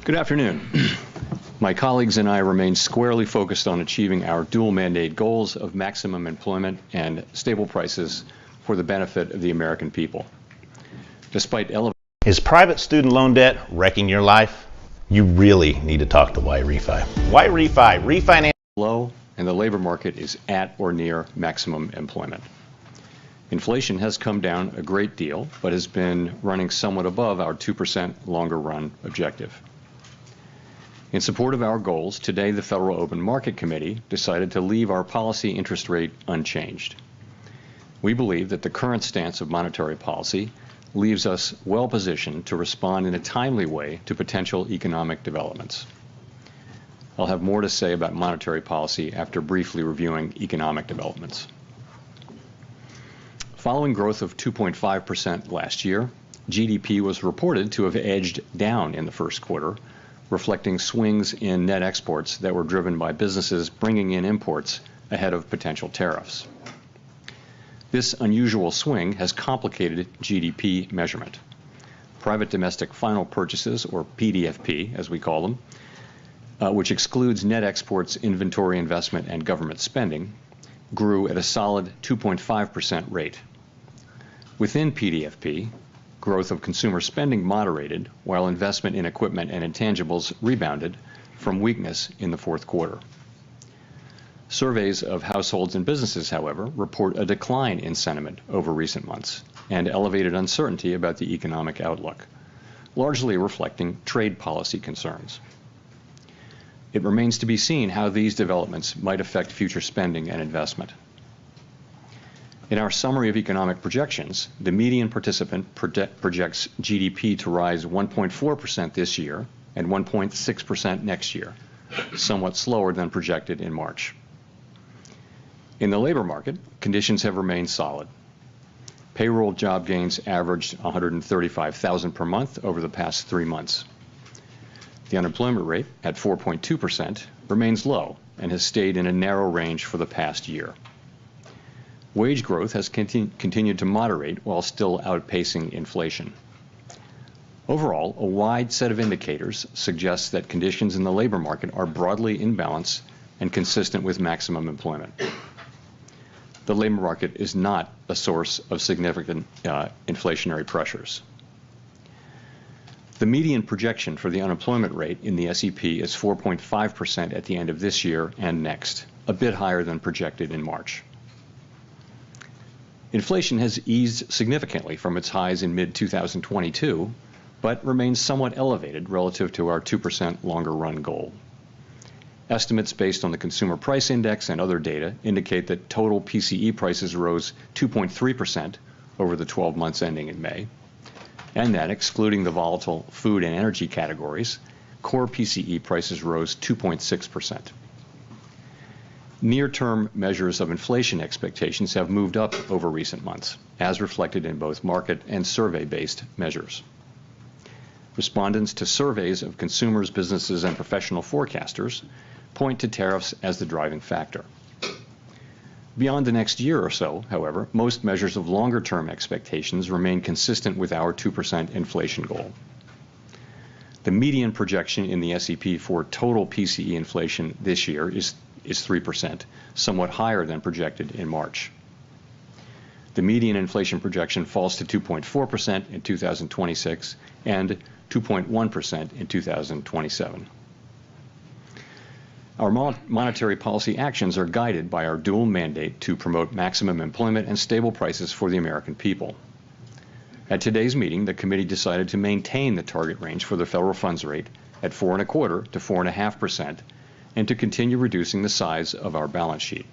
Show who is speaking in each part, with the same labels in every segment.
Speaker 1: Good afternoon. My colleagues and I remain squarely focused on achieving our dual mandate goals of maximum employment and stable prices for the benefit of the American people. Despite elevated...
Speaker 2: Is private student loan debt wrecking your life? You really need to talk to Y-Refi. Y-Refi, refinance
Speaker 1: low, and the labor market is at or near maximum employment. Inflation has come down a great deal, but has been running somewhat above our 2% longer run objective. In support of our goals, today the Federal Open Market Committee decided to leave our policy interest rate unchanged. We believe that the current stance of monetary policy leaves us well positioned to respond in a timely way to potential economic developments. I'll have more to say about monetary policy after briefly reviewing economic developments. Following growth of 2.5% last year, GDP was reported to have edged down in the first quarter, reflecting swings in net exports that were driven by businesses bringing in imports ahead of potential tariffs. This unusual swing has complicated GDP measurement. Private domestic final purchases, or PDFP as we call them, which excludes net exports, inventory investment, and government spending, grew at a solid 2.5% rate. Within PDFP, growth of consumer spending moderated, while investment in equipment and intangibles rebounded from weakness in the fourth quarter. Surveys of households and businesses, however, report a decline in sentiment over recent months and elevated uncertainty about the economic outlook, largely reflecting trade policy concerns. It remains to be seen how these developments might affect future spending and investment. In our summary of economic projections, the median participant projects GDP to rise 1.4% this year and 1.6% next year, somewhat slower than projected in March. In the labor market, conditions have remained solid. Payroll job gains averaged 135,000 per month over the past 3 months. The unemployment rate, at 4.2%, remains low and has stayed in a narrow range for the past year. Wage growth has continued to moderate while still outpacing inflation. Overall, a wide set of indicators suggests that conditions in the labor market are broadly in balance and consistent with maximum employment. The labor market is not a source of significant inflationary pressures. The median projection for the unemployment rate in the SEP is 4.5% at the end of this year and next, a bit higher than projected in March. Inflation has eased significantly from its highs in mid-2022, but remains somewhat elevated relative to our 2% longer run goal. Estimates based on the Consumer Price Index and other data indicate that total PCE prices rose 2.3% over the 12 months ending in May, and that excluding the volatile food and energy categories, core PCE prices rose 2.6%. Near-term measures of inflation expectations have moved up over recent months, as reflected in both market and survey-based measures. Respondents to surveys of consumers, businesses, and professional forecasters point to tariffs as the driving factor. Beyond the next year or so, however, most measures of longer-term expectations remain consistent with our 2% inflation goal. The median projection in the SEP for total PCE inflation this year is 3%, somewhat higher than projected in March. The median inflation projection falls to 2.4% in 2026 and 2.1% in 2027. Our monetary policy actions are guided by our dual mandate to promote maximum employment and stable prices for the American people. At today's meeting, the committee decided to maintain the target range for the federal funds rate at 4.25% to 4.5%, and to continue reducing the size of our balance sheet.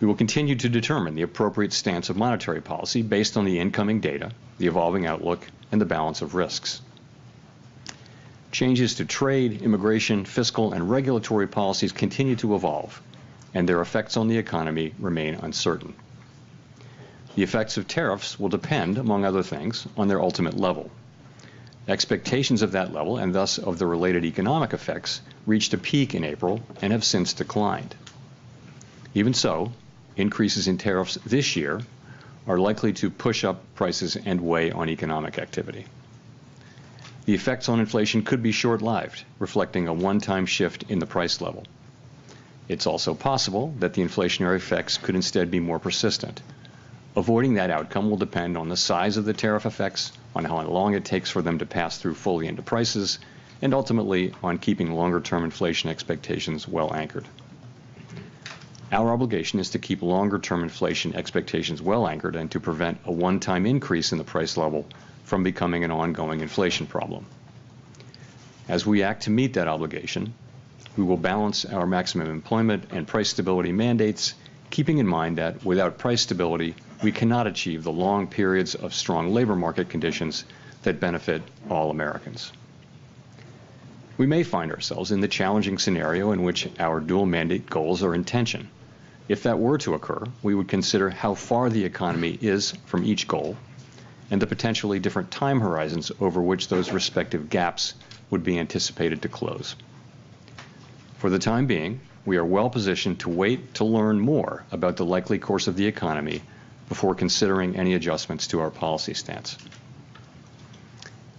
Speaker 1: We will continue to determine the appropriate stance of monetary policy based on the incoming data, the evolving outlook, and the balance of risks. Changes to trade, immigration, fiscal, and regulatory policies continue to evolve, and their effects on the economy remain uncertain. The effects of tariffs will depend, among other things, on their ultimate level. Expectations of that level, and thus of the related economic effects, reached a peak in April and have since declined. Even so, increases in tariffs this year are likely to push up prices and weigh on economic activity. The effects on inflation could be short-lived, reflecting a one-time shift in the price level. It's also possible that the inflationary effects could instead be more persistent. Avoiding that outcome will depend on the size of the tariff effects, on how long it takes for them to pass through fully into prices, and ultimately on keeping longer-term inflation expectations well anchored. Our obligation is to keep longer-term inflation expectations well anchored and to prevent a one-time increase in the price level from becoming an ongoing inflation problem. As we act to meet that obligation, we will balance our maximum employment and price stability mandates, keeping in mind that without price stability, we cannot achieve the long periods of strong labor market conditions that benefit all Americans. We may find ourselves in the challenging scenario in which our dual mandate goals are in tension. If that were to occur, we would consider how far the economy is from each goal and the potentially different time horizons over which those respective gaps would be anticipated to close. For the time being, we are well positioned to wait to learn more about the likely course of the economy before considering any adjustments to our policy stance.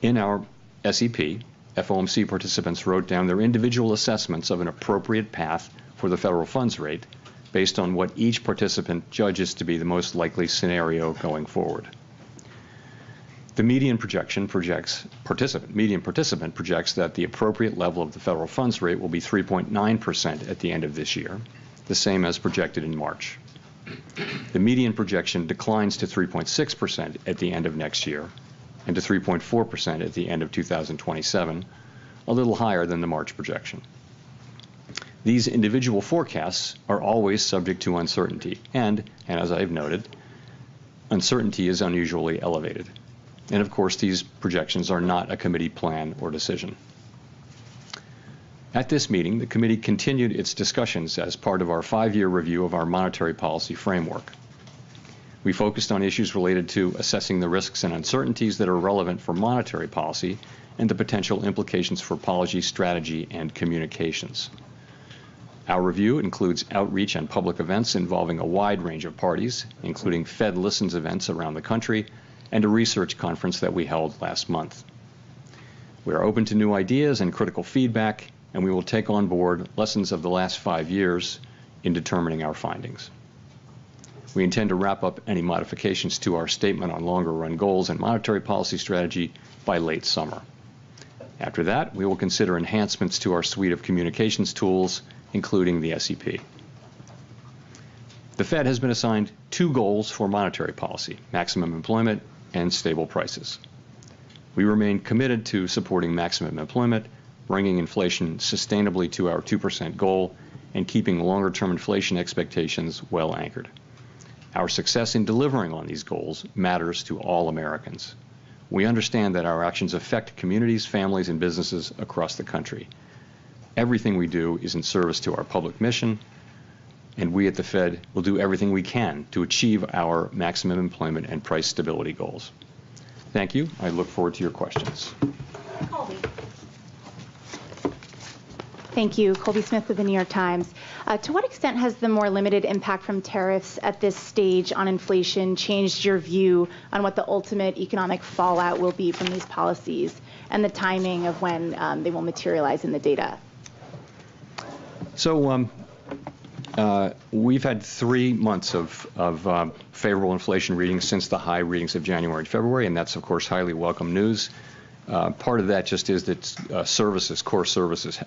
Speaker 1: In our SEP, FOMC participants wrote down their individual assessments of an appropriate path for the federal funds rate based on what each participant judges to be the most likely scenario going forward. The median participant projects that the appropriate level of the federal funds rate will be 3.9% at the end of this year, the same as projected in March. The median projection declines to 3.6% at the end of next year and to 3.4% at the end of 2027, a little higher than the March projection. These individual forecasts are always subject to uncertainty, and as I've noted, uncertainty is unusually elevated. And of course, these projections are not a committee plan or decision. At this meeting, the committee continued its discussions as part of our 5-year review of our monetary policy framework. We focused on issues related to assessing the risks and uncertainties that are relevant for monetary policy and the potential implications for policy strategy and communications. Our review includes outreach and public events involving a wide range of parties, including Fed Listens events around the country and a research conference that we held last month. We are open to new ideas and critical feedback, and we will take on board lessons of the last 5 years in determining our findings. We intend to wrap up any modifications to our statement on longer-run goals and monetary policy strategy by late summer. After that, we will consider enhancements to our suite of communications tools, including the SEP. The Fed has been assigned 2 goals for monetary policy: maximum employment and stable prices. We remain committed to supporting maximum employment, bringing inflation sustainably to our 2% goal, and keeping longer-term inflation expectations well anchored. Our success in delivering on these goals matters to all Americans. We understand that our actions affect communities, families, and businesses across the country. Everything we do is in service to our public mission, and we at the Fed will do everything we can to achieve our maximum employment and price stability goals. Thank you. I look forward to your questions.
Speaker 3: Colby. Thank you. Colby Smith with the New York Times. To what extent has the more limited impact from tariffs at this stage on inflation changed your view on what the ultimate economic fallout will be from these policies and the timing of when they will materialize in the data?
Speaker 1: So we've had 3 months of favorable inflation readings since the high readings of January and February, and that's, of course, highly welcome news. Part of that just is that services, core services,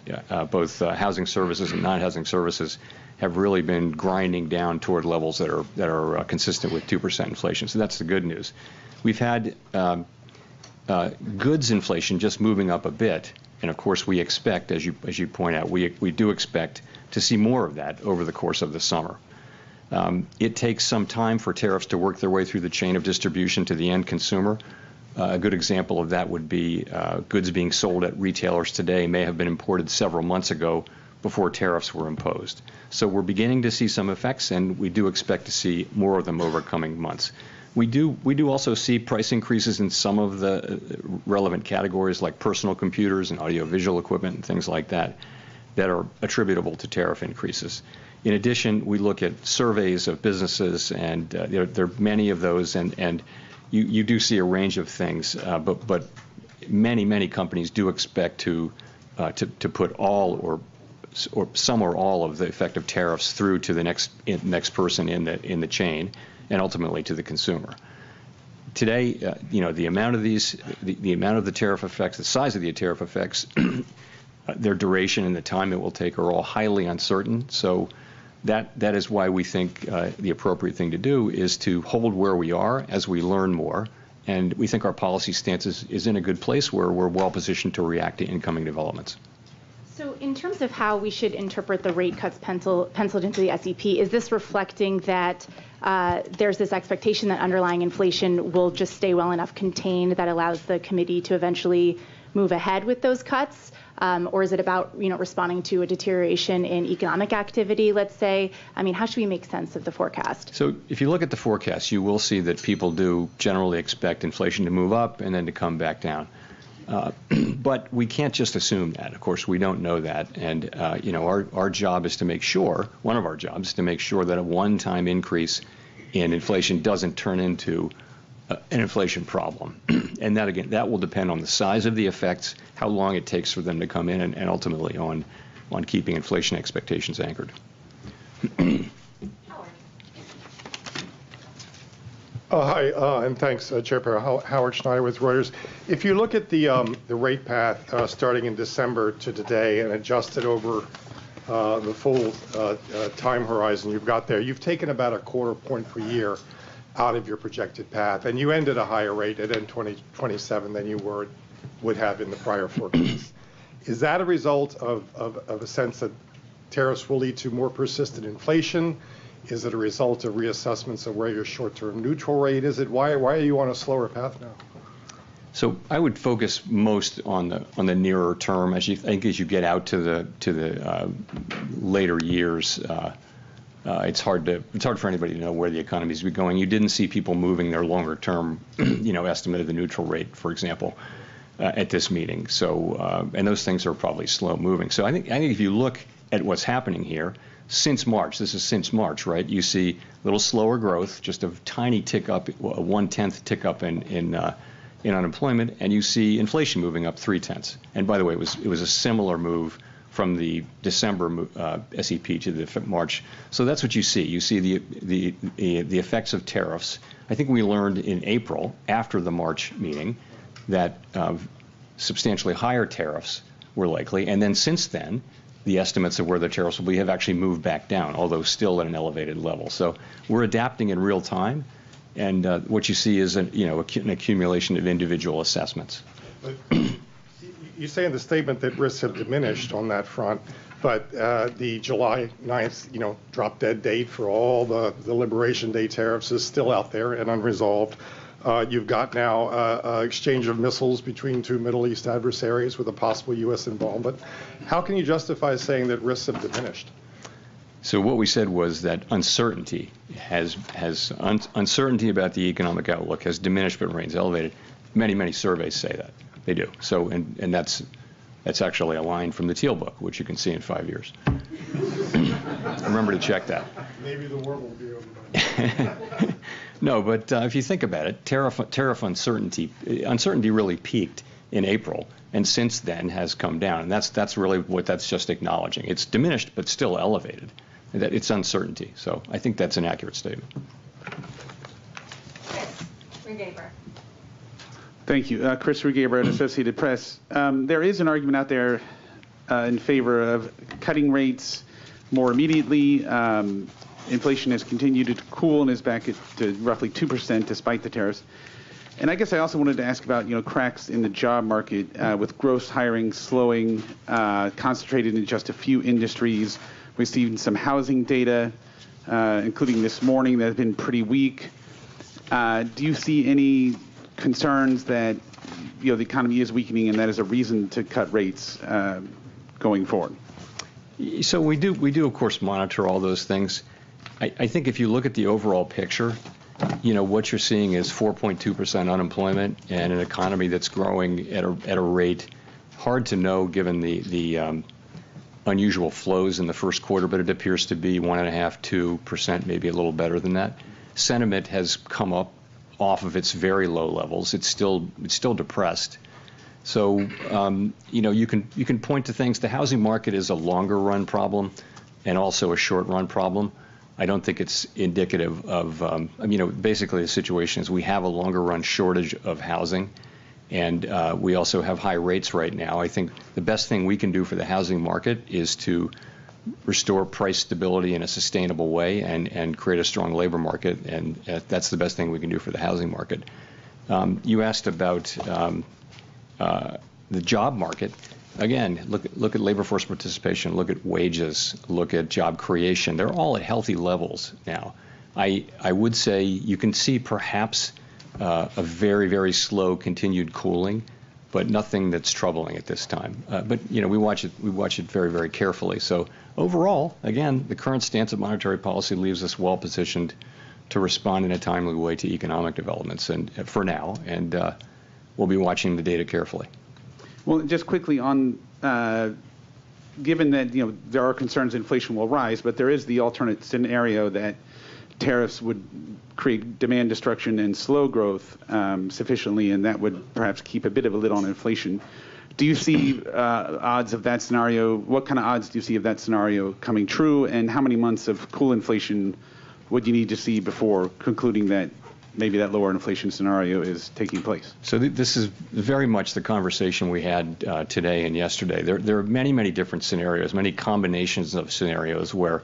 Speaker 1: both housing services and non-housing services, have really been grinding down toward levels that are consistent with 2% inflation. So that's the good news. We've had goods inflation just moving up a bit, and of course we expect, as you point out, we do expect to see more of that over the course of the summer. It takes some time for tariffs to work their way through the chain of distribution to the end consumer. A good example of that would be goods being sold at retailers today may have been imported several months ago before tariffs were imposed. So we're beginning to see some effects, and we do expect to see more of them over coming months. We do also see price increases in some of the relevant categories like personal computers and audiovisual equipment and things like that that are attributable to tariff increases. In addition, we look at surveys of businesses, and there are many of those, and you do see a range of things, but many companies do expect to put all or some or all of the effective tariffs through to the next person in the chain, and ultimately to the consumer. Today, the amount of the amount of the tariff effects, the size of the tariff effects, their duration and the time it will take are all highly uncertain. So that is why we think the appropriate thing to do is to hold where we are as we learn more. And we think our policy stance is in a good place where we're well positioned to react to incoming developments.
Speaker 3: So in terms of how we should interpret the rate cuts penciled into the SEP, is this reflecting that there's this expectation that underlying inflation will just stay well enough contained that allows the committee to eventually move ahead with those cuts? Or is it about, responding to a deterioration in economic activity, let's say? I mean, how should we make sense of the forecast?
Speaker 1: So if you look at the forecast, you will see that people do generally expect inflation to move up and then to come back down. But we can't just assume that. Of course, we don't know that. And, our job is to make sure, one of our jobs is to make sure that a one-time increase in inflation doesn't turn into an inflation problem. And that, again, that will depend on the size of the effects, how long it takes for them to come in, and ultimately on keeping inflation expectations anchored.
Speaker 4: Hi, and thanks, Chair Powell. Howard Schneider with Reuters. If you look at the rate path starting in December to today and adjusted over the full time horizon you've got there, you've taken about a quarter point per year out of your projected path, and you end at a higher rate at end 2027 than you would have in the prior forecast. Is that a result of a sense that tariffs will lead to more persistent inflation? Is it a result of reassessments of where your short-term neutral rate is? Why are you on a slower path now?
Speaker 1: So I would focus most on the nearer term. As you get out to the later years, it's hard for anybody to know where the economy is going. You didn't see people moving their longer term, estimate of the neutral rate, for example, at this meeting. So and those things are probably slow moving. So I think if you look at what's happening here since March, this is since March, right? You see a little slower growth, just a tiny tick up, a 1/10 tick up in unemployment, and you see inflation moving up 0.3. And by the way, it was a similar move from the December SEP to the March. So that's what you see. You see the effects of tariffs. I think we learned in April, after the March meeting, that substantially higher tariffs were likely. And then since then, the estimates of where the tariffs will be have actually moved back down, although still at an elevated level. So we're adapting in real time. And what you see is an accumulation of individual assessments.
Speaker 4: You say in the statement that risks have diminished on that front, but the July 9th, drop dead date for all the Liberation Day tariffs is still out there and unresolved. You've got now exchange of missiles between two Middle East adversaries with a possible U.S. involvement. How can you justify saying that risks have diminished?
Speaker 1: So what we said was that uncertainty uncertainty about the economic outlook has diminished but remains elevated. Many surveys say that. They do. So, and that's actually a line from the Teal book, which you can see in 5 years. Remember to check that.
Speaker 4: Maybe the war will be over by
Speaker 1: No, but if you think about it, tariff uncertainty really peaked in April, and since then has come down. And that's really what that's just acknowledging. It's diminished, but still elevated. That it's uncertainty. So I think that's an accurate statement.
Speaker 5: Thank you. Chris Rugaber at Associated Press. There is an argument out there in favor of cutting rates more immediately. Inflation has continued to cool and is back to roughly 2% despite the tariffs. And I guess I also wanted to ask about, cracks in the job market with gross hiring slowing, concentrated in just a few industries. We've seen some housing data, including this morning, that have been pretty weak. Do you see any concerns that the economy is weakening and that is a reason to cut rates going forward?
Speaker 1: So we do of course monitor all those things. I think if you look at the overall picture, what you're seeing is 4.2% unemployment and an economy that's growing at a rate hard to know given the unusual flows in the first quarter, but it appears to be 1.5%, 2%, maybe a little better than that. Sentiment has come up off of its very low levels. It's still depressed. So, you can point to things. The housing market is a longer run problem and also a short run problem. I don't think it's indicative of, basically the situation is we have a longer run shortage of housing, and we also have high rates right now. I think the best thing we can do for the housing market is to restore price stability in a sustainable way and create a strong labor market, and that's the best thing we can do for the housing market. You asked about the job market. Again, look at labor force participation, look at wages, look at job creation. They're all at healthy levels now. I would say you can see perhaps a very, very slow continued cooling, but nothing that's troubling at this time. But we watch it very, very carefully. So overall, again, the current stance of monetary policy leaves us well positioned to respond in a timely way to economic developments, and for now, and we'll be watching the data carefully.
Speaker 5: Well, just quickly on, given that there are concerns inflation will rise, but there is the alternate scenario that tariffs would create demand destruction and slow growth sufficiently, and that would perhaps keep a bit of a lid on inflation. Do you see odds of that scenario? What kind of odds do you see of that scenario coming true, and how many months of cool inflation would you need to see before concluding that maybe that lower inflation scenario is taking place?
Speaker 1: So this is very much the conversation we had today and yesterday. There are many, many different scenarios, many combinations of scenarios where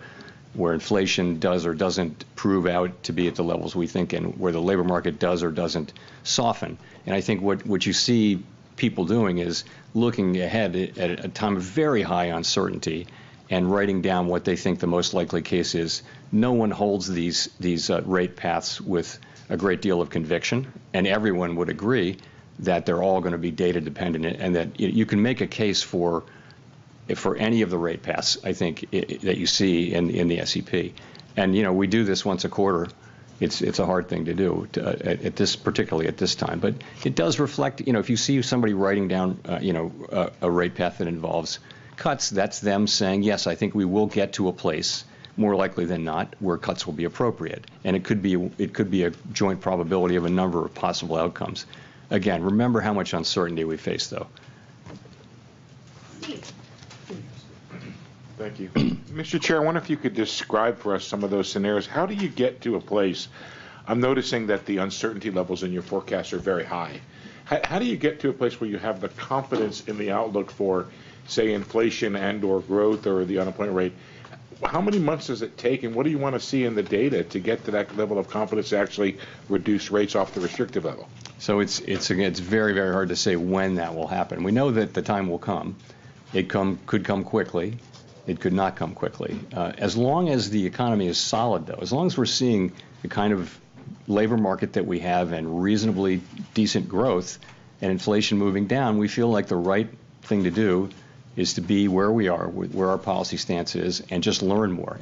Speaker 1: inflation does or doesn't prove out to be at the levels we think, and where the labor market does or doesn't soften. And I think what you see people doing is looking ahead at a time of very high uncertainty and writing down what they think the most likely case is. No one holds these rate paths with a great deal of conviction, and everyone would agree that they're all going to be data dependent, and that you can make a case for any of the rate paths, I think, that you see in the SEP. And we do this once a quarter. It's a hard thing to do particularly at this time, but it does reflect. If you see somebody writing down a rate path that involves cuts, that's them saying, yes, I think we will get to a place, more likely than not, where cuts will be appropriate. And it could be a joint probability of a number of possible outcomes. Again, remember how much uncertainty we face, though.
Speaker 3: Steve.
Speaker 6: Thank you. Mr. Chair, I wonder if you could describe for us some of those scenarios. How do you get to a place? I'm noticing that the uncertainty levels in your forecast are very high. How do you get to a place where you have the confidence in the outlook for, say, inflation and or growth or the unemployment rate? How many months does it take, and what do you want to see in the data to get to that level of confidence to actually reduce rates off the restrictive level?
Speaker 1: So it's very, very hard to say when that will happen. We know that the time will come. It could come quickly. It could not come quickly. As long as the economy is solid, though, as long as we're seeing the kind of labor market that we have and reasonably decent growth and inflation moving down, we feel like the right thing to do is to be where we are, where our policy stance is, and just learn more.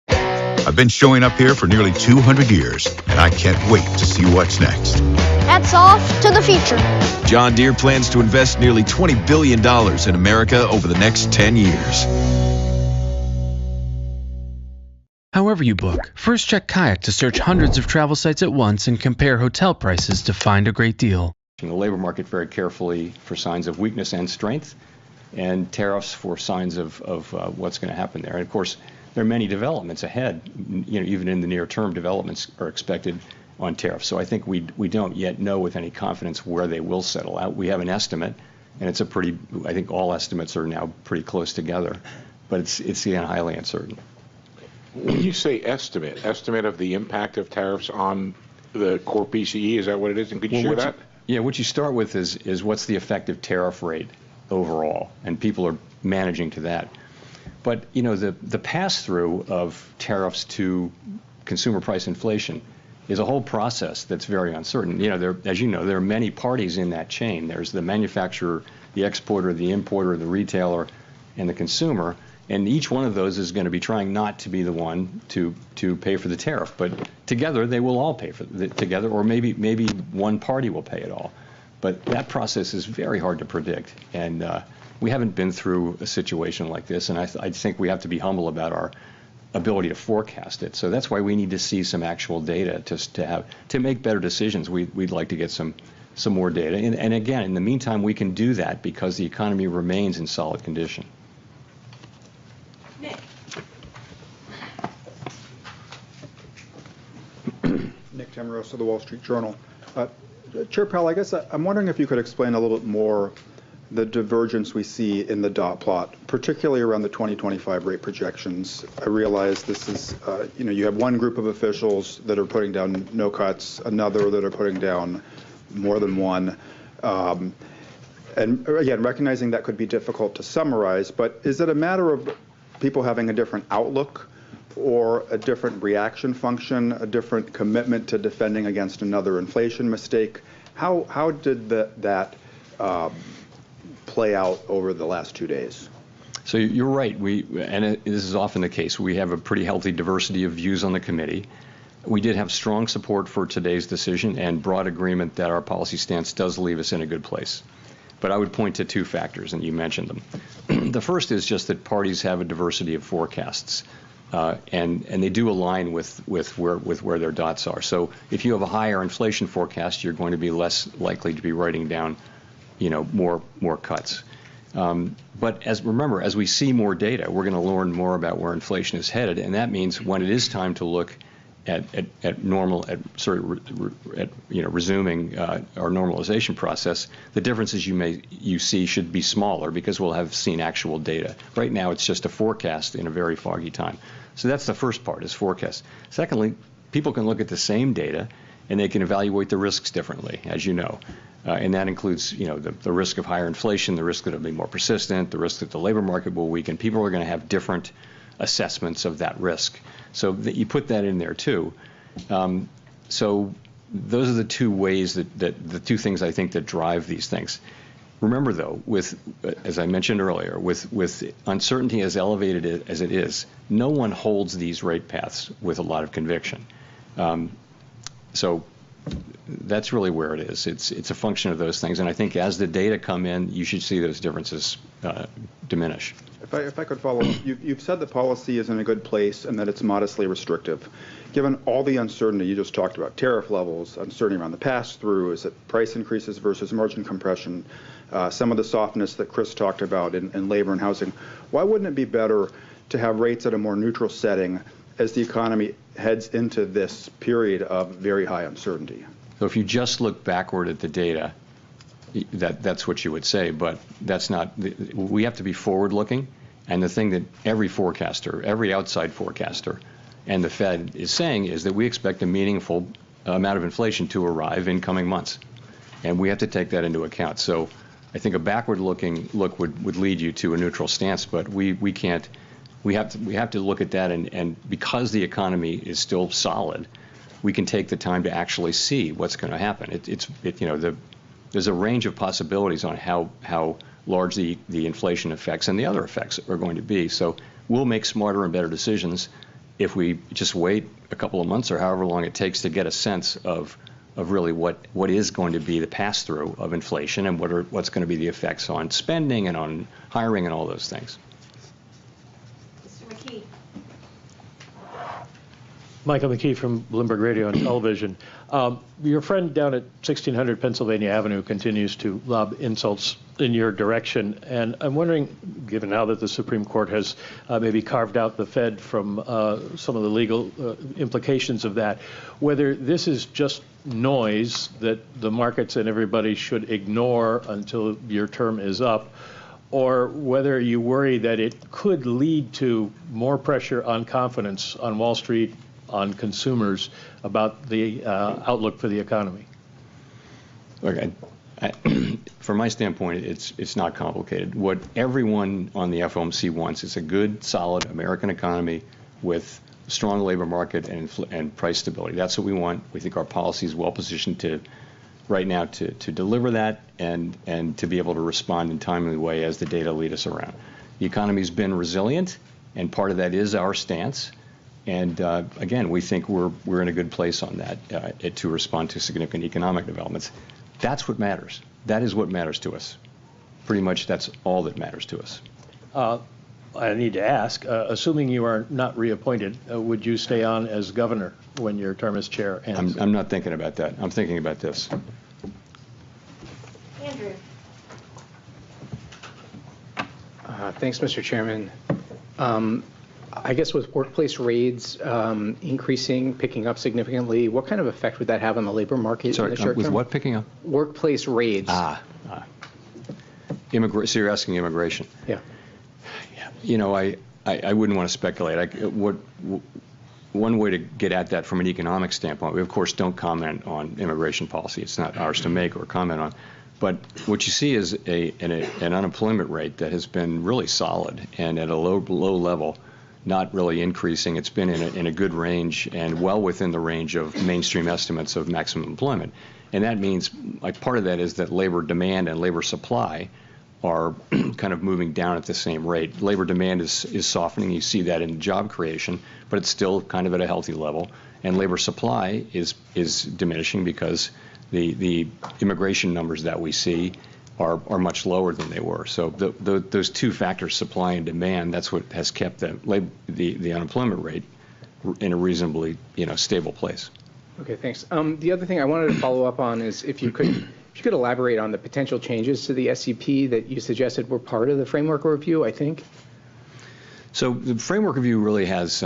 Speaker 7: I've been showing up here for nearly 200 years, and I can't wait to see what's next.
Speaker 8: Hats off to the future.
Speaker 7: John Deere plans to invest nearly $20 billion in America over the next 10 years.
Speaker 9: However you book, first check Kayak to search hundreds of travel sites at once and compare hotel prices to find a great deal.
Speaker 1: The labor market very carefully for signs of weakness and strength, and tariffs for signs of what's going to happen there. And of course, there are many developments ahead. Even in the near term, developments are expected on tariffs. So I think we don't yet know with any confidence where they will settle out. We have an estimate, and it's I think all estimates are now pretty close together, but it's again highly uncertain.
Speaker 6: When you say estimate of the impact of tariffs on the core PCE, is that what it is? And could you share that?
Speaker 1: What you start with is what's the effective tariff rate overall, and people are managing to that. But the pass-through of tariffs to consumer price inflation is a whole process that's very uncertain. As you know, there are many parties in that chain. There's the manufacturer, the exporter, the importer, the retailer, and the consumer. And each one of those is going to be trying not to be the one to pay for the tariff. But together, they will all pay for it together, or maybe one party will pay it all. But that process is very hard to predict. And we haven't been through a situation like this. And I think we have to be humble about our ability to forecast it. So that's why we need to see some actual data to make better decisions. We'd like to get some some more data. And again, in the meantime, we can do that because the economy remains in solid condition.
Speaker 10: Nick Tamarosa, The Wall Street Journal. Chair Powell, I guess I'm wondering if you could explain a little bit more the divergence we see in the dot plot, particularly around the 2025 rate projections. I realize this is, you have one group of officials that are putting down no cuts, another that are putting down more than one. And again, recognizing that could be difficult to summarize, but is it a matter of people having a different outlook or a different reaction function, a different commitment to defending against another inflation mistake? How did that play out over the last 2 days?
Speaker 1: So you're right. This is often the case. We have a pretty healthy diversity of views on the committee. We did have strong support for today's decision and broad agreement that our policy stance does leave us in a good place. But I would point to two factors, and you mentioned them. The first is just that parties have a diversity of forecasts, and they do align with where their dots are. So if you have a higher inflation forecast, you're going to be less likely to be writing down, more cuts. But remember, as we see more data, we're going to learn more about where inflation is headed, and that means when it is time to look at resuming our normalization process, the differences you see should be smaller because we'll have seen actual data. Right now, it's just a forecast in a very foggy time. So that's the first part, is forecast. Secondly, people can look at the same data and they can evaluate the risks differently, as you know. And that includes, the risk of higher inflation, the risk that it'll be more persistent, the risk that the labor market will weaken. People are going to have different assessments of that risk. So that you put that in there too. So those are the two ways that the two things I think that drive these things. Remember though, as I mentioned earlier, with uncertainty as elevated as it is, no one holds these rate paths with a lot of conviction. So that's really where it is. It's a function of those things, and I think as the data come in, you should see those differences diminish.
Speaker 10: If I could follow up, you've said the policy is in a good place and that it's modestly restrictive. Given all the uncertainty you just talked about, tariff levels, uncertainty around the pass-through, is it price increases versus margin compression, some of the softness that Chris talked about in labor and housing, why wouldn't it be better to have rates at a more neutral setting as the economy heads into this period of very high uncertainty?
Speaker 1: So if you just look backward at the data, that's what you would say, but that's not. We have to be forward-looking, and the thing that every forecaster, every outside forecaster, and the Fed is saying is that we expect a meaningful amount of inflation to arrive in coming months, and we have to take that into account. So I think a backward-looking look would lead you to a neutral stance, but we can't. We have to look at that, and because the economy is still solid, we can take the time to actually see what's going to happen. There's a range of possibilities on how large the inflation effects and the other effects are going to be. So we'll make smarter and better decisions if we just wait a couple of months or however long it takes to get a sense of really what is going to be the pass-through of inflation and what's going to be the effects on spending and on hiring and all those things.
Speaker 11: Michael McKee from Bloomberg Radio and Television. Your friend down at 1600 Pennsylvania Avenue continues to lob insults in your direction, and I'm wondering, given now that the Supreme Court has maybe carved out the Fed from some of the legal implications of that, whether this is just noise that the markets and everybody should ignore until your term is up, or whether you worry that it could lead to more pressure on confidence on Wall Street, on consumers, about the outlook for the economy.
Speaker 1: Look, from my standpoint, it's not complicated. What everyone on the FOMC wants is a good, solid American economy with a strong labor market and price stability. That's what we want. We think our policy is well positioned right now to deliver that and to be able to respond in a timely way as the data lead us around. The economy's been resilient, and part of that is our stance. And again, we think we're in a good place on that to respond to significant economic developments. That's what matters. That is what matters to us. Pretty much that's all that matters to us.
Speaker 11: I need to ask, assuming you are not reappointed, would you stay on as governor when your term as chair ends?
Speaker 1: I'm not thinking about that. I'm thinking about this.
Speaker 3: Andrew.
Speaker 12: Thanks, Mr. Chairman. I guess with workplace raids increasing, picking up significantly, what kind of effect would that have on the labor market in the short term?
Speaker 1: With what picking up?
Speaker 12: Workplace raids.
Speaker 1: So you're asking immigration?
Speaker 12: Yeah.
Speaker 1: You know, I wouldn't want to speculate. One way to get at that from an economic standpoint, we of course don't comment on immigration policy. It's not ours to make or comment on. But what you see is an unemployment rate that has been really solid and at a low level, not really increasing. It's been in a good range and well within the range of mainstream estimates of maximum employment. And that means, like, part of that is that labor demand and labor supply are kind of moving down at the same rate. Labor demand is softening. You see that in job creation, but it's still kind of at a healthy level. And labor supply is diminishing because the immigration numbers that we see are much lower than they were. So those two factors, supply and demand, that's what has kept the unemployment rate in a reasonably stable place.
Speaker 12: Okay, thanks. The other thing I wanted to follow up on is if you could elaborate on the potential changes to the SEP that you suggested were part of the framework review, I think.
Speaker 1: So the framework review really has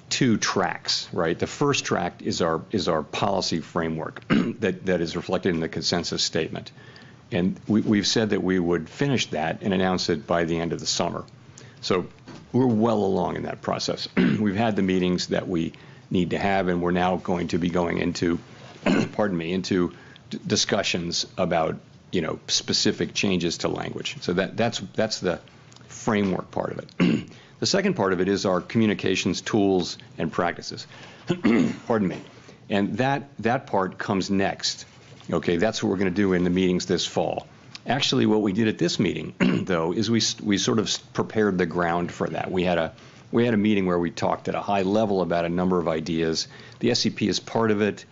Speaker 1: two tracks, right? The first track is our policy framework that is reflected in the consensus statement. And we've said that we would finish that and announce it by the end of the summer. So we're well along in that process. We've had the meetings that we need to have, and we're now going to be going into, into discussions about, specific changes to language. So that's the framework part of it. The second part of it is our communications tools and practices. Pardon me. And that part comes next. Okay, that's what we're going to do in the meetings this fall. Actually, what we did at this meeting, though, is we sort of prepared the ground for that. We had a meeting where we talked at a high level about a number of ideas. The SEP is part of it.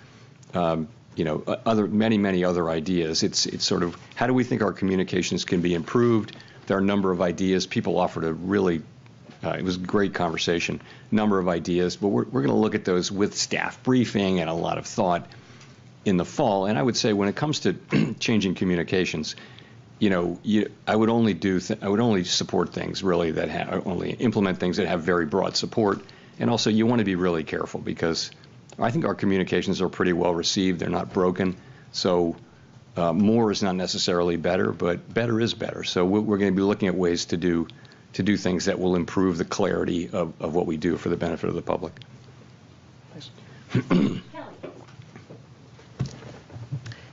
Speaker 1: Many other ideas. It's sort of how do we think our communications can be improved? There are a number of ideas. People offered a really it was a great conversation. Number of ideas, but we're going to look at those with staff briefing and a lot of thought in the fall. And I would say when it comes to changing communications, I would only support things really that only implement things that have very broad support. And also you want to be really careful because I think our communications are pretty well received. They're not broken. So more is not necessarily better, but better is better. So we're going to be looking at ways to do things that will improve the clarity of what we do for the benefit of the public.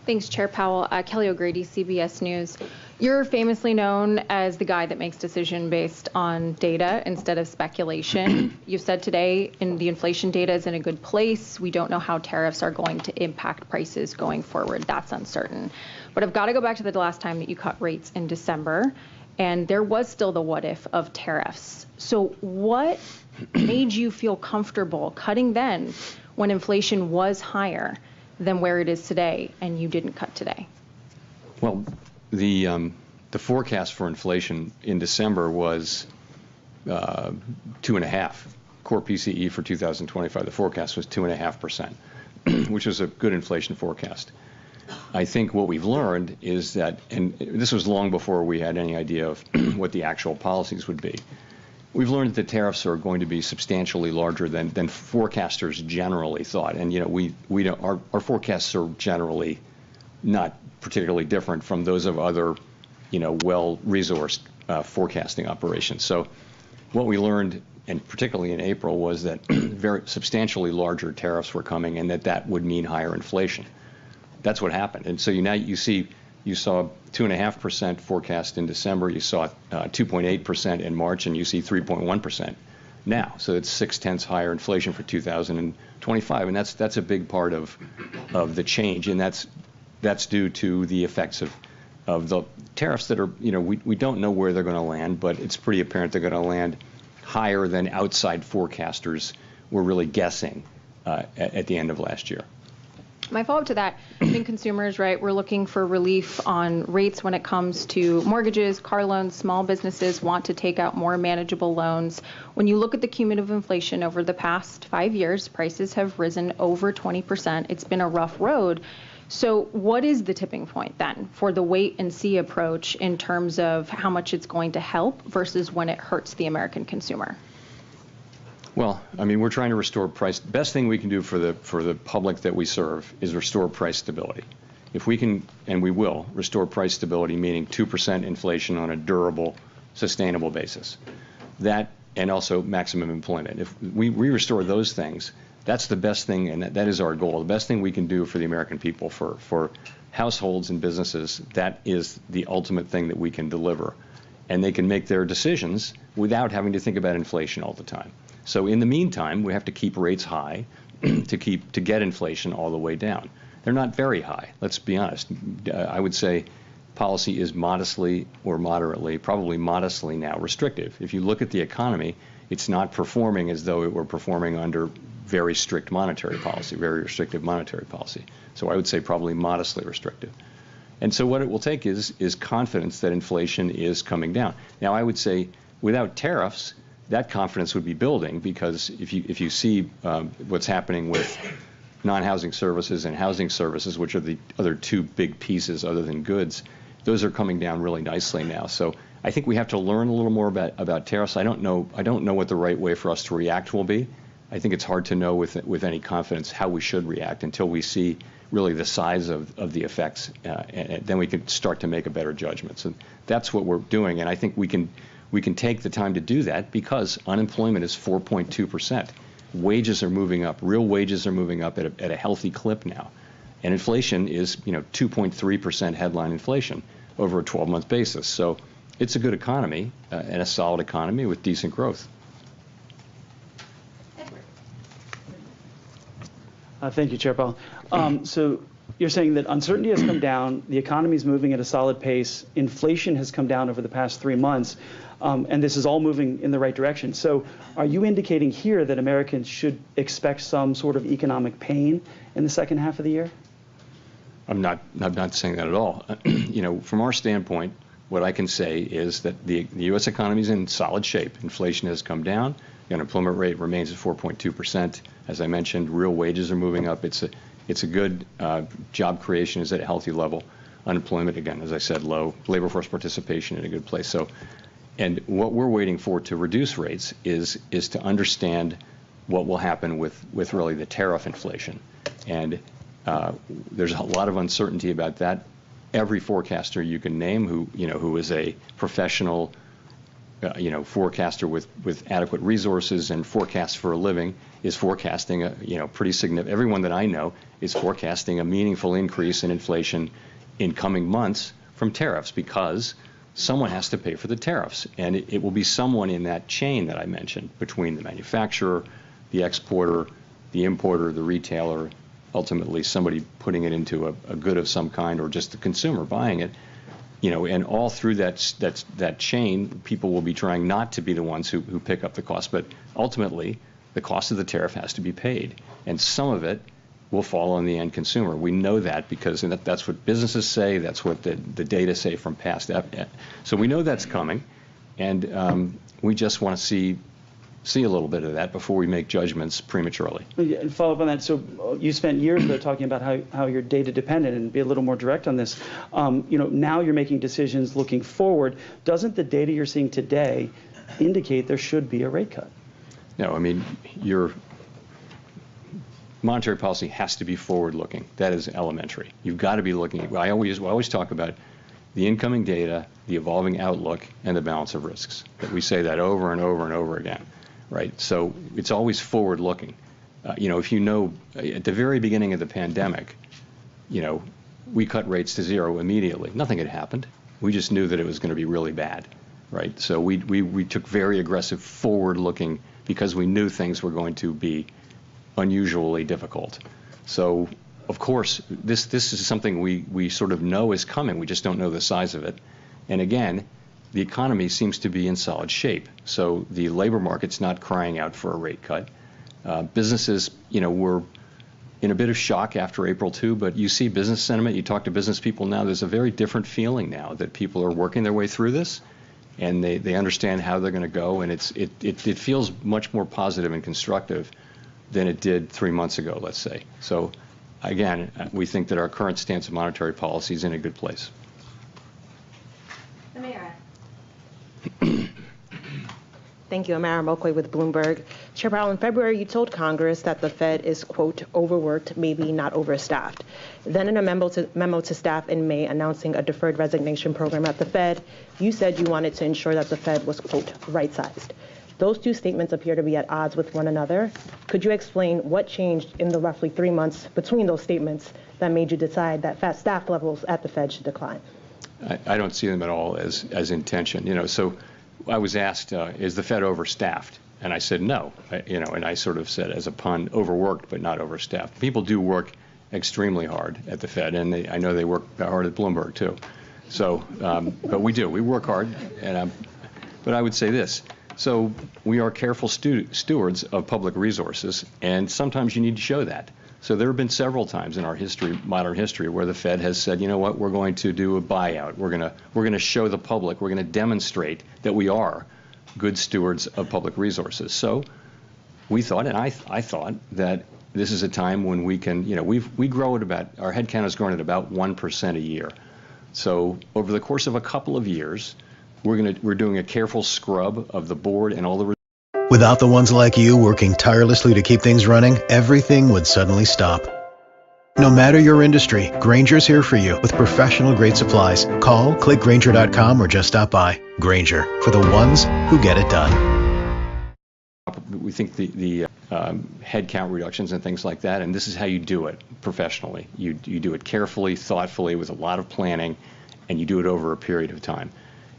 Speaker 13: Thanks, Chair Powell. Kelly O'Grady, CBS News. You're famously known as the guy that makes decision based on data instead of speculation. You've said today the inflation data is in a good place. We don't know how tariffs are going to impact prices going forward. That's uncertain. But I've got to go back to the last time that you cut rates in December, and there was still the what if of tariffs. So what made you feel comfortable cutting then when inflation was higher than where it is today and you didn't cut today?
Speaker 1: Well, the forecast for inflation in December was 2.5%. Core PCE for 2025, the forecast was 2.5%, which was a good inflation forecast. I think what we've learned is that, and this was long before we had any idea of what the actual policies would be, we've learned that the tariffs are going to be substantially larger than forecasters generally thought. And we don't, our forecasts are generally not particularly different from those of other well-resourced forecasting operations. So what we learned, and particularly in April, was that very substantially larger tariffs were coming and that would mean higher inflation. That's what happened. And so you saw 2.5% forecast in December, you saw 2.8% in March, and you see 3.1% now. So it's 0.6 higher inflation for 2025, and that's a big part of the change, and that's due to the effects of the tariffs that are, we don't know where they're going to land, but it's pretty apparent they're going to land higher than outside forecasters were really guessing at the end of last year.
Speaker 13: My follow-up to that, I think consumers, right, we're looking for relief on rates when it comes to mortgages, car loans. Small businesses want to take out more manageable loans. When you look at the cumulative inflation over the past 5 years, prices have risen over 20%. It's been a rough road. So what is the tipping point then for the wait and see approach in terms of how much it's going to help versus when it hurts the American consumer?
Speaker 1: Well, I mean, we're trying to restore price. The best thing we can do for the public that we serve is restore price stability. If we can, and we will, restore price stability, meaning 2% inflation on a durable, sustainable basis, that, and also maximum employment. If we restore those things, that's the best thing, and that is our goal. The best thing we can do for the American people, for households and businesses, that is the ultimate thing that we can deliver. And they can make their decisions without having to think about inflation all the time. So in the meantime, we have to keep rates high to get inflation all the way down. They're not very high, let's be honest. I would say policy is modestly or moderately, probably modestly now, restrictive. If you look at the economy, it's not performing as though it were performing under very strict monetary policy, very restrictive monetary policy. So I would say probably modestly restrictive. And so what it will take is confidence that inflation is coming down. Now, I would say without tariffs, that confidence would be building, because if you see what's happening with non-housing services and housing services, which are the other two big pieces other than goods, those are coming down really nicely now. So I think we have to learn a little more about tariffs. I don't know what the right way for us to react will be. I think it's hard to know with any confidence how we should react until we see really the size of the effects, and then we can start to make a better judgment. So that's what we're doing, and I think we can take the time to do that because unemployment is 4.2%. Wages are moving up. Real wages are moving up at a healthy clip now, and inflation is 2.3% headline inflation over a 12-month basis. So it's a good economy and a solid economy with decent growth.
Speaker 14: Thank you, Chair Powell. So you're saying that uncertainty has come down, the economy is moving at a solid pace, inflation has come down over the past 3 months, and this is all moving in the right direction. So are you indicating here that Americans should expect some sort of economic pain in the second half of the year?
Speaker 1: I'm not saying that at all. From our standpoint, what I can say is that the U.S. economy is in solid shape. Inflation has come down. The unemployment rate remains at 4.2%. As I mentioned, real wages are moving up. It's a good job creation is at a healthy level. Unemployment, again, as I said, low. Labor force participation in a good place. So, and what we're waiting for to reduce rates is to understand what will happen with really the tariff inflation. And there's a lot of uncertainty about that. Every forecaster you can name who is a professional forecaster with adequate resources and forecasts for a living is forecasting a pretty significant. Everyone that I know is forecasting a meaningful increase in inflation in coming months from tariffs, because someone has to pay for the tariffs, and it will be someone in that chain that I mentioned between the manufacturer, the exporter, the importer, the retailer, ultimately somebody putting it into a good of some kind, or just the consumer buying it. And all through that chain, people will be trying not to be the ones who pick up the cost, but ultimately the cost of the tariff has to be paid, and some of it will fall on the end consumer. We know that because that's what businesses say, that's what the data say from past. So we know that's coming, and we just want to see a little bit of that before we make judgments prematurely.
Speaker 14: And follow up on that. So you spent years though talking about how you're data dependent, and be a little more direct on this. Now you're making decisions looking forward. Doesn't the data you're seeing today indicate there should be a rate cut?
Speaker 1: No, I mean, your monetary policy has to be forward-looking. That is elementary. You've got to be looking. I always talk about the incoming data, the evolving outlook, and the balance of risks. We say that over and over and over again, right? So it's always forward-looking. If you know, at the very beginning of the pandemic, we cut rates to zero immediately. Nothing had happened. We just knew that it was going to be really bad, right? So we took very aggressive forward-looking because we knew things were going to be unusually difficult. So, of course, this is something we sort of know is coming. We just don't know the size of it. And again, the economy seems to be in solid shape. So the labor market's not crying out for a rate cut. Businesses, were in a bit of shock after April 2, but you see business sentiment. You talk to business people now. There's a very different feeling now that people are working their way through this, and they understand how they're going to go, and it feels much more positive and constructive than it did 3 months ago, let's say. So again, we think that our current stance of monetary policy is in a good place.
Speaker 15: Thank you. Amara Mokwe with Bloomberg. Chair Powell, in February, you told Congress that the Fed is, quote, overworked, maybe not overstaffed. Then in a memo to staff in May announcing a deferred resignation program at the Fed, you said you wanted to ensure that the Fed was, quote, right-sized. Those two statements appear to be at odds with one another. Could you explain what changed in the roughly 3 months between those statements that made you decide that staff levels at the Fed should decline?
Speaker 1: I don't see them at all as intention. So I was asked, is the Fed overstaffed? And I said no. And I sort of said as a pun, overworked but not overstaffed. People do work extremely hard at the Fed, and I know they work hard at Bloomberg too. So, but we do. We work hard. But I would say this. So we are careful stewards of public resources, and sometimes you need to show that. So there have been several times in our history, modern history, where the Fed has said, you know what, we're going to do a buyout. We're going to show the public. We're going to demonstrate that we are good stewards of public resources. So we thought, and I thought, that this is a time when we can, we grow at about, our headcount has grown at about 1% a year. So over the course of a couple of years, we're doing a careful scrub of the board and all the.
Speaker 16: Without the ones like you working tirelessly to keep things running, everything would suddenly stop. No matter your industry, Grainger's here for you with professional-grade supplies. Call, click Grainger.com, or just stop by. Grainger, for the ones who get it done.
Speaker 1: We think the headcount reductions and things like that, and this is how you do it professionally. You do it carefully, thoughtfully, with a lot of planning, and you do it over a period of time.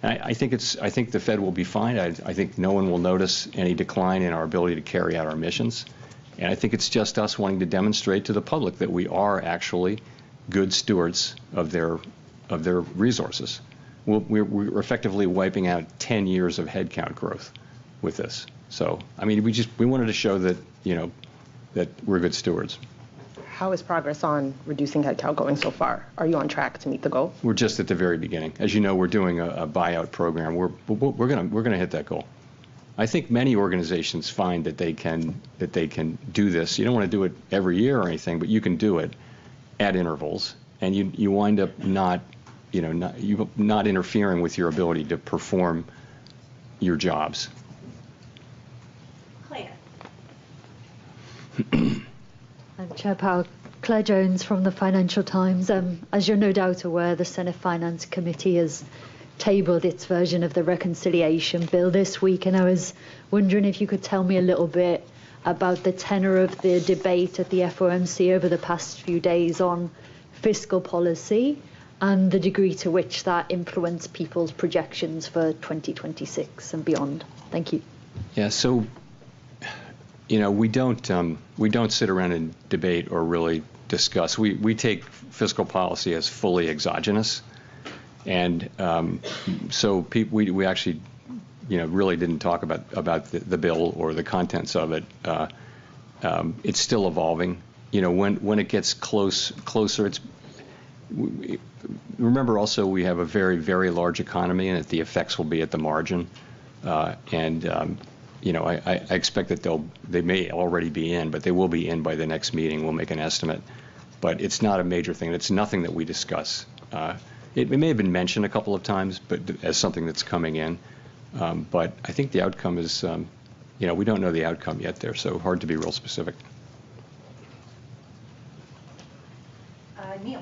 Speaker 1: I think the Fed will be fine. I think no one will notice any decline in our ability to carry out our missions. And I think it's just us wanting to demonstrate to the public that we are actually good stewards of their resources. We're effectively wiping out 10 years of headcount growth with this. So, I mean, we wanted to show that, that we're good stewards.
Speaker 15: How is progress on reducing headcount going so far? Are you on track to meet the goal?
Speaker 1: We're just at the very beginning. As you know, we're doing a buyout program. We're going to hit that goal. I think many organizations find that they can do this. You don't want to do it every year or anything, but you can do it at intervals, and you wind up not interfering with your ability to perform your jobs.
Speaker 17: Chair Powell, Claire Jones from the Financial Times. As you're no doubt aware, the Senate Finance Committee has tabled its version of the reconciliation bill this week, and I was wondering if you could tell me a little bit about the tenor of the debate at the FOMC over the past few days on fiscal policy and the degree to which that influenced people's projections for 2026 and beyond. Thank you.
Speaker 1: Yeah, so we don't sit around and debate or really discuss. We take fiscal policy as fully exogenous, and so we actually really didn't talk about the bill or the contents of it. It's still evolving. When it gets closer, remember also we have a very, very large economy, and that the effects will be at the margin, I expect that they may already be in, but they will be in by the next meeting. We'll make an estimate, but it's not a major thing. It's nothing that we discuss. It may have been mentioned a couple of times, but as something that's coming in. But I think the outcome is, we don't know the outcome yet there, so hard to be real specific.
Speaker 18: Neil.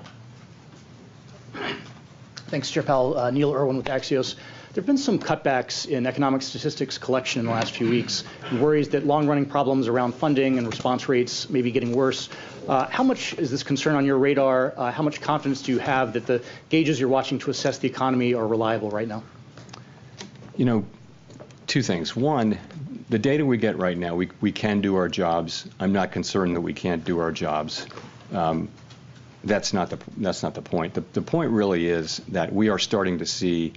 Speaker 18: Thanks, Chair Powell. Neil Irwin with Axios. There have been some cutbacks in economic statistics collection in the last few weeks, and worries that long-running problems around funding and response rates may be getting worse. How much is this concern on your radar? How much confidence do you have that the gauges you're watching to assess the economy are reliable right now?
Speaker 1: Two things. One, the data we get right now, we can do our jobs. I'm not concerned that we can't do our jobs. That's not the point. The point really is that we are starting to see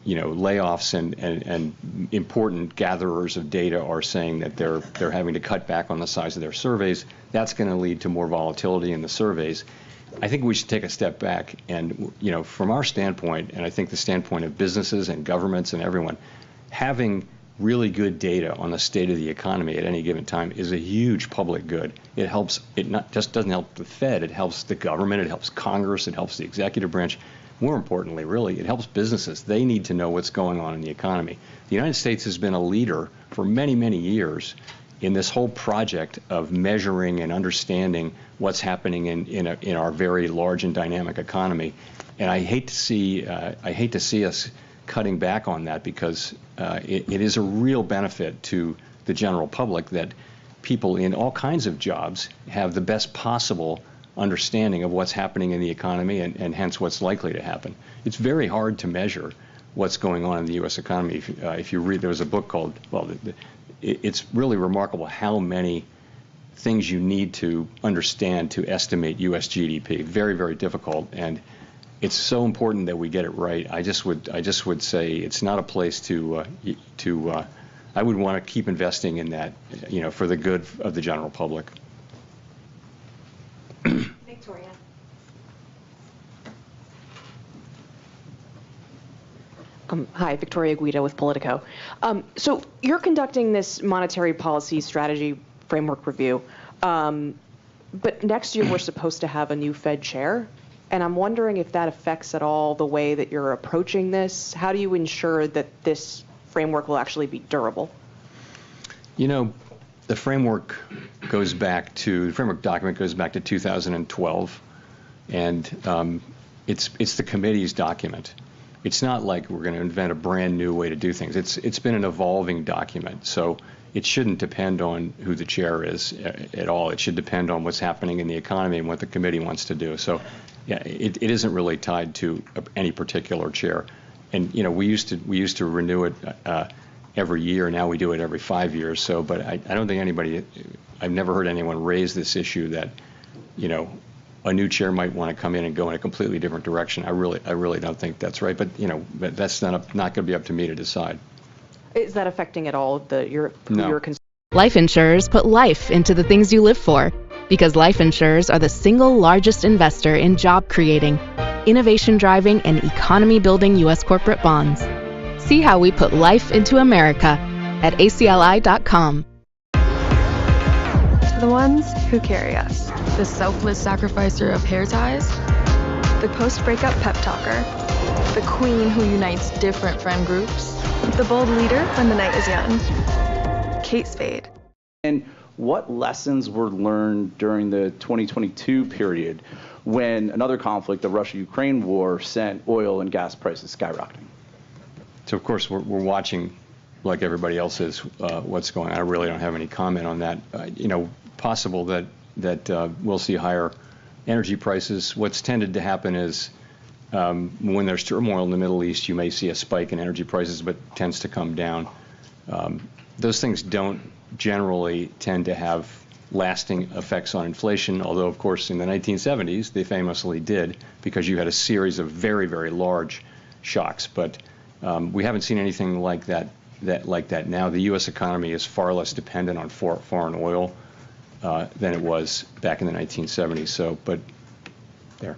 Speaker 1: layoffs and important gatherers of data are saying that they're having to cut back on the size of their surveys. That's going to lead to more volatility in the surveys. I think we should take a step back and, from our standpoint, and I think the standpoint of businesses and governments and everyone, having really good data on the state of the economy at any given time is a huge public good. It helps, it not just doesn't help the Fed, it helps the government, it helps Congress, it helps the executive branch. More importantly, really, it helps businesses. They need to know what's going on in the economy. The United States has been a leader for many, many years in this whole project of measuring and understanding what's happening in our very large and dynamic economy. And I hate to see us cutting back on that, because it is a real benefit to the general public that people in all kinds of jobs have the best possible understanding of what's happening in the economy and hence what's likely to happen. It's very hard to measure what's going on in the U.S. economy. If you read, there was a book called, well, it's really remarkable how many things you need to understand to estimate U.S. GDP. Very, very difficult, and it's so important that we get it right. I just would say it's not a place to I would want to keep investing in that, for the good of the general public.
Speaker 19: Victoria. Hi, Victoria Guida with Politico. So you're conducting this monetary policy strategy framework review, but next year we're supposed to have a new Fed chair, and I'm wondering if that affects at all the way that you're approaching this. How do you ensure that this framework will actually be durable?
Speaker 1: The framework document goes back to 2012, and it's the committee's document. It's not like we're going to invent a brand new way to do things. It's been an evolving document, so it shouldn't depend on who the chair is at all. It should depend on what's happening in the economy and what the committee wants to do. So, yeah, it isn't really tied to any particular chair. And we used to renew it every year. Now we do it every 5 years. So, but I don't think I've never heard anyone raise this issue that a new chair might want to come in and go in a completely different direction. I really don't think that's right. But but that's not going to be up to me to decide.
Speaker 19: Is that affecting at all your concern?
Speaker 20: Life insurers put life into the things you live for, because life insurers are the single largest investor in job creating, innovation driving, and economy building U.S. corporate bonds. See how we put life into America at acli.com.
Speaker 21: To the ones who carry us, the selfless sacrificer of hair ties, the post-breakup pep talker, the queen who unites different friend groups, the bold leader when the night is young, Kate Spade.
Speaker 22: And what lessons were learned during the 2022 period when another conflict, the Russia-Ukraine war, sent oil and gas prices skyrocketing?
Speaker 1: So, of course, we're watching, like everybody else is, what's going on. I really don't have any comment on that. Possible that we'll see higher energy prices. What's tended to happen is when there's turmoil in the Middle East, you may see a spike in energy prices, but tends to come down. Those things don't generally tend to have lasting effects on inflation, although, of course, in the 1970s, they famously did, because you had a series of very, very large shocks. But we haven't seen anything like that now. The U.S. economy is far less dependent on foreign oil than it was back in the 1970s. So, but there.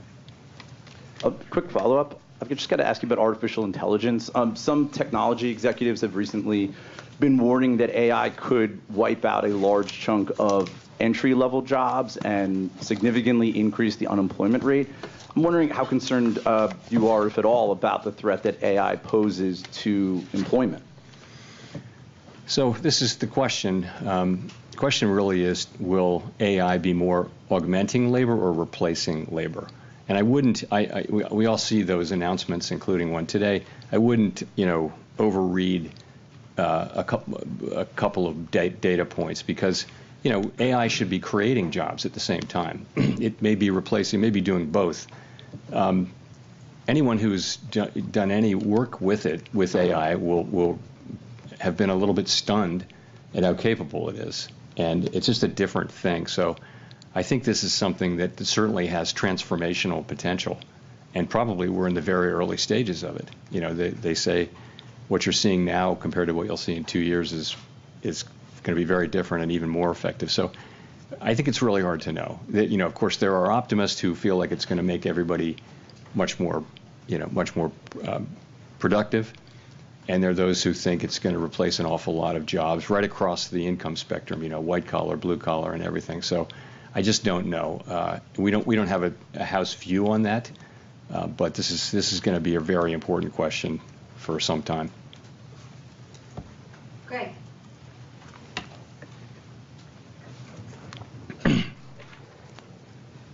Speaker 22: A quick follow-up. I've just got to ask you about artificial intelligence. Some technology executives have recently been warning that AI could wipe out a large chunk of entry-level jobs and significantly increase the unemployment rate. I'm wondering how concerned you are, if at all, about the threat that AI poses to employment.
Speaker 1: So this is the question. The question really is, will AI be more augmenting labor or replacing labor? And I wouldn't, we all see those announcements, including one today. I wouldn't, overread a couple of data points, because, AI should be creating jobs at the same time. It may be replacing, maybe doing both. Anyone who's done any work with AI will have been a little bit stunned at how capable it is. And it's just a different thing. So I think this is something that certainly has transformational potential, and probably we're in the very early stages of it. They say what you're seeing now compared to what you'll see in 2 years is going to be very different and even more effective. So I think it's really hard to know. Of course, there are optimists who feel like it's going to make everybody much more productive. and there are those who think it's going to replace an awful lot of jobs right across the income spectrum, white collar, blue collar, and everything. So I just don't know. We don't have a House view on that, but this is going to be a very important question for some time.
Speaker 3: Greg.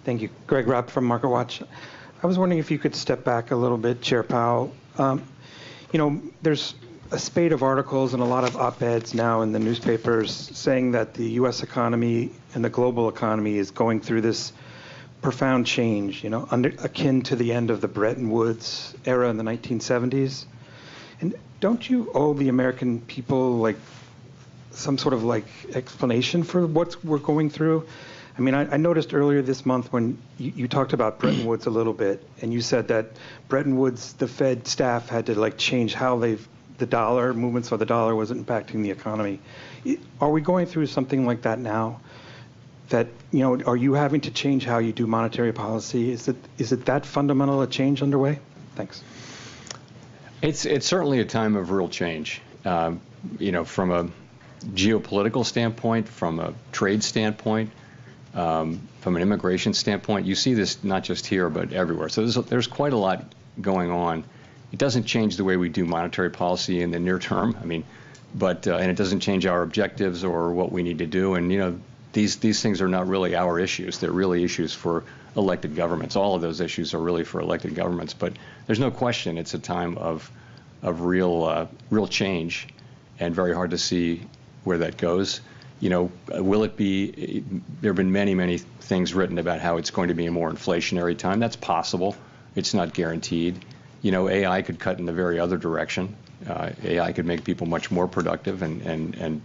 Speaker 2: Thank you. Greg Rapp from MarketWatch. I was wondering if you could step back a little bit, Chair Powell. There's a spate of articles and a lot of op-eds now in the newspapers saying that the U.S. economy and the global economy is going through this profound change, akin to the end of the Bretton Woods era in the 1970s. And don't you owe the American people some sort of explanation for what we're going through? I mean, I noticed earlier this month when you talked about Bretton Woods a little bit, and you said that Bretton Woods, the Fed staff had to change how the dollar movements for the dollar was impacting the economy. Are we going through something like that now? That are you having to change how you do monetary policy? Is it that fundamental a change underway? Thanks.
Speaker 1: It's certainly a time of real change. From a geopolitical standpoint, from a trade standpoint. From an immigration standpoint, you see this not just here but everywhere. So there's quite a lot going on. It doesn't change the way we do monetary policy in the near term. I mean, and it doesn't change our objectives or what we need to do. And these things are not really our issues. They're really issues for elected governments. All of those issues are really for elected governments. But there's no question it's a time of real change, and very hard to see where that goes. Will it be? There have been many things written about how it's going to be a more inflationary time. That's possible. It's not guaranteed. AI could cut in the very other direction. AI could make people much more productive and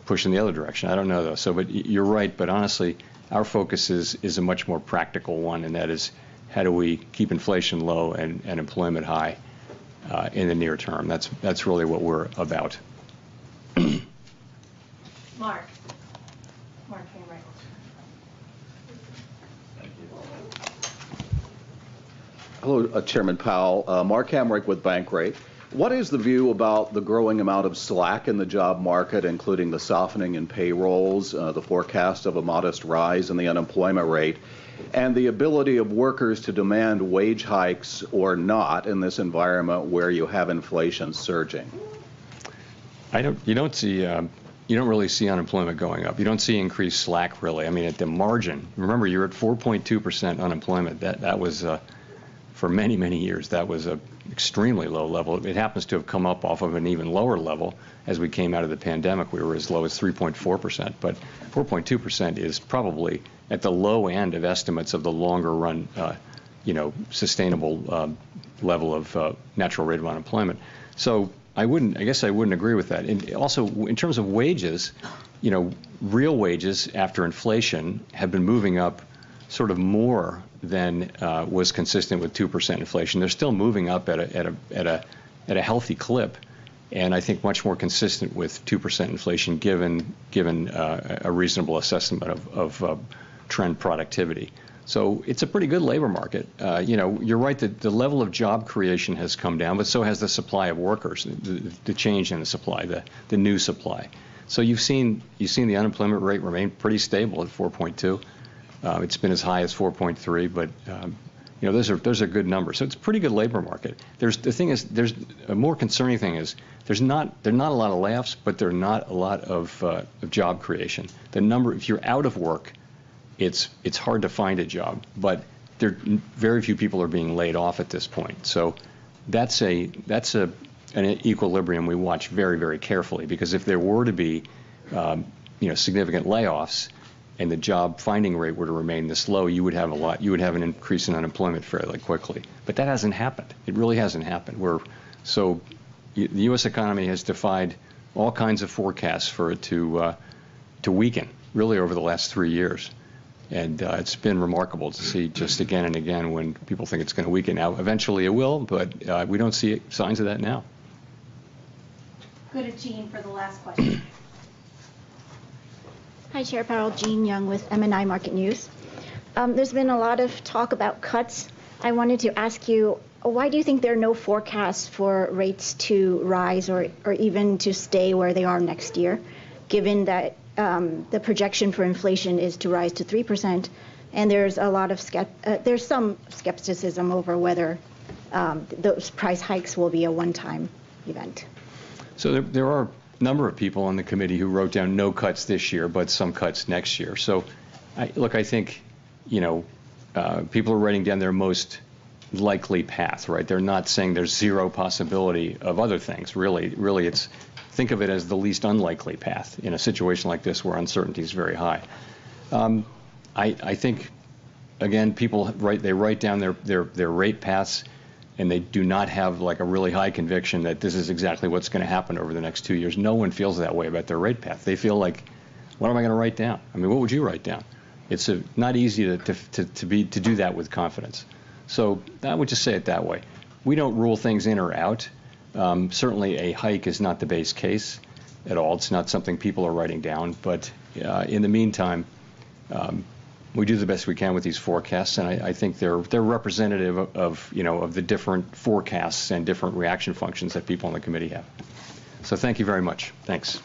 Speaker 1: push in the other direction. I don't know, though. But you're right. But honestly, our focus is a much more practical one, and that is how do we keep inflation low and employment high in the near term. That's really what we're about.
Speaker 3: Mark.
Speaker 4: Hello, Chairman Powell. Mark Hamrick with Bankrate. What is the view about the growing amount of slack in the job market, including the softening in payrolls, the forecast of a modest rise in the unemployment rate, and the ability of workers to demand wage hikes or not in this environment where you have inflation surging?
Speaker 1: You don't really see unemployment going up. You don't see increased slack, really. I mean, at the margin. Remember, you're at 4.2% unemployment. That was, for many years, that was an extremely low level. It happens to have come up off of an even lower level as we came out of the pandemic. We were as low as 3.4%. But 4.2% is probably at the low end of estimates of the longer run, sustainable level of natural rate of unemployment. So I guess I wouldn't agree with that. And also, in terms of wages, real wages after inflation have been moving up sort of more than was consistent with 2% inflation. They're still moving up at a healthy clip, and I think much more consistent with 2% inflation given a reasonable assessment of trend productivity. So it's a pretty good labor market. You're right that the level of job creation has come down, but so has the supply of workers, the change in the supply, the new supply. So you've seen the unemployment rate remain pretty stable at 4.2. It's been as high as 4.3, but those are good numbers. So it's a pretty good labor market. There's a more concerning thing is there are not a lot of layoffs, but there are not a lot of job creation. The number, if you're out of work, it's hard to find a job, but very few people are being laid off at this point. So that's an equilibrium we watch very, very carefully, because if there were to be significant layoffs and the job finding rate were to remain this low, you would have an increase in unemployment fairly quickly. But that hasn't happened. It really hasn't happened. The U.S. economy has defied all kinds of forecasts for it to weaken really over the last 3 years. And it's been remarkable to see just again and again when people think it's going to weaken. Now, eventually it will, but we don't see signs of that now.
Speaker 3: Go to Jean for the last question.
Speaker 23: Hi, Chair Powell. Jean Young with MNI Market News. There's been a lot of talk about cuts. I wanted to ask you, why do you think there are no forecasts for rates to rise or even to stay where they are next year, given that the projection for inflation is to rise to 3%, and there's a lot of there's some skepticism over whether those price hikes will be a one-time event?
Speaker 1: So there are a number of people on the committee who wrote down no cuts this year, but some cuts next year. So, I think, people are writing down their most likely path, right? They're not saying there's zero possibility of other things. Really, it's think of it as the least unlikely path in a situation like this where uncertainty is very high. I think, again, people write down their rate paths, and they do not have like a really high conviction that this is exactly what's going to happen over the next 2 years. No one feels that way about their rate path. They feel like, what am I going to write down? I mean, what would you write down? It's not easy to do that with confidence. So I would just say it that way. We don't rule things in or out. Certainly a hike is not the base case at all. It's not something people are writing down. But in the meantime, we do the best we can with these forecasts, and I think they're representative of the different forecasts and different reaction functions that people on the committee have. So thank you very much. Thanks.